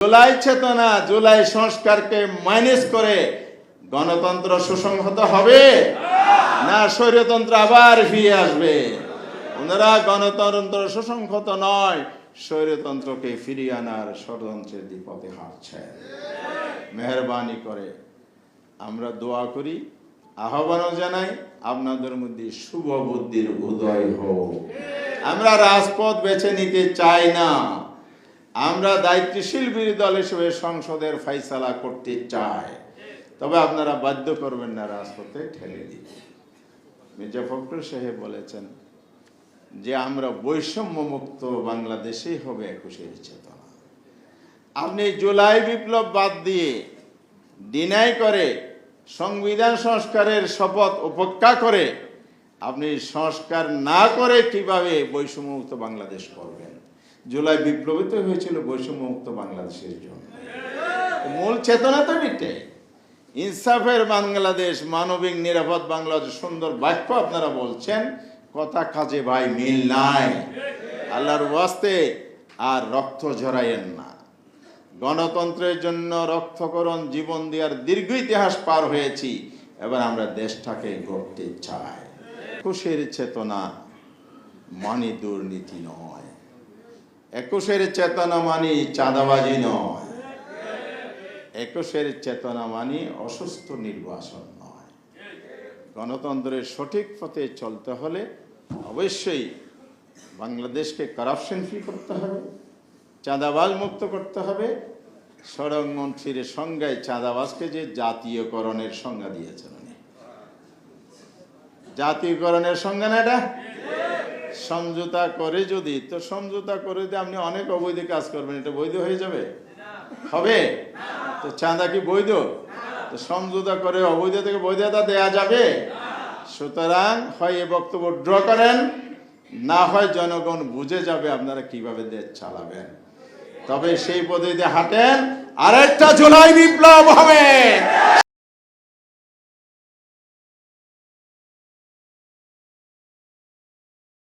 জুলাই চেতনা, জুলাই সংস্কারকে মাইনাস করে গণতন্ত্র সুসংহত হবে না স্বৈরতন্ত্র আবার ফিরে আসবে? ওনারা গণতন্ত্র সুসংহত নয়, স্বৈরতন্ত্রকে ফিরিয়ে আনার ষড়যন্ত্রের পথে হাঁটছে। মেহরবানি করে আমরা দোয়া করি, আহ্বানও জানাই, আপনাদের মধ্যে শুভ বুদ্ধির উদয় হোক। আমরা রাজপথ বেছে নিতে চাই না, আমরা দায়িত্বশীল বিরোধী দল হিসেবে সংসদের ফাইসালা করতে চাই। তবে আপনারা বাধ্য করবেন না রাজপথে ঠেলে দিতে। মির্জা ফখরুল সাহেব বলেছেন যে আমরা বৈষম্য মুক্ত বাংলাদেশেই হবে ২১-এর চেতনা। আপনি জুলাই বিপ্লব বাদ দিয়ে ডিনাই করে সংবিধান সংস্কারের শপথ উপেক্ষা করে আপনি সংস্কার না করে কিভাবে বৈষম্যমুক্ত বাংলাদেশ করবেন? জুলাই বিপ্লবিত হয়েছিল বৈষম্যমুক্ত বাংলাদেশের জন্য। মূল চেতনা তো এটাই, ইনসাফের বাংলাদেশ, মানবিক নিরাপদ বাংলাদেশ। সুন্দর বাক্য আপনারা বলছেন, কথা কাজে ভাই মিল নাই। আল্লাহর ওয়াস্তে আর রক্ত ঝরাইয়েন না। গণতন্ত্রের জন্য রক্তকরণ জীবন দেওয়ার দীর্ঘ ইতিহাস পার হয়েছি, এবার আমরা দেশটাকে গড়তে চাই। ২১-এর চেতনা মানে দুর্নীতি নয়, ২১-এর চেতনা মানে চাঁদাবাজি নয়, ২১-এর চেতনা মানে অসুস্থ নির্বাচন নয়। গণতন্ত্রের সঠিক পথে চলতে হলে অবশ্যই বাংলাদেশকে কারাপশন ফ্রি করতে হবে, চাঁদাবাজ মুক্ত করতে হবে। সড়ক মন্ত্রীর সংজ্ঞায় চাঁদাবাজকে যে জাতীয়করণের সংজ্ঞা দিয়েছেন উনি, জাতীয়করণের সংজ্ঞা না এটা? সমঝোতা করে যদি, তো সমঝোতা করে যদি আপনি অনেক অবৈধ কাজ করবেন, এটা বৈধ হয়ে যাবে? হবে? তো চাঁদা কি বৈধ? তো সমঝোতা করে অবৈধ থেকে বৈধতা দেয়া যাবে? সুতরাং হয় এ বক্তব্য ড্র করেন, না হয় জনগণ বুঝে যাবে আপনারা কিভাবে দেশ চালাবেন। তবে সেই পদ্ধতিতে হাঁটেন, আরেকটা জুলাই বিপ্লব হবে।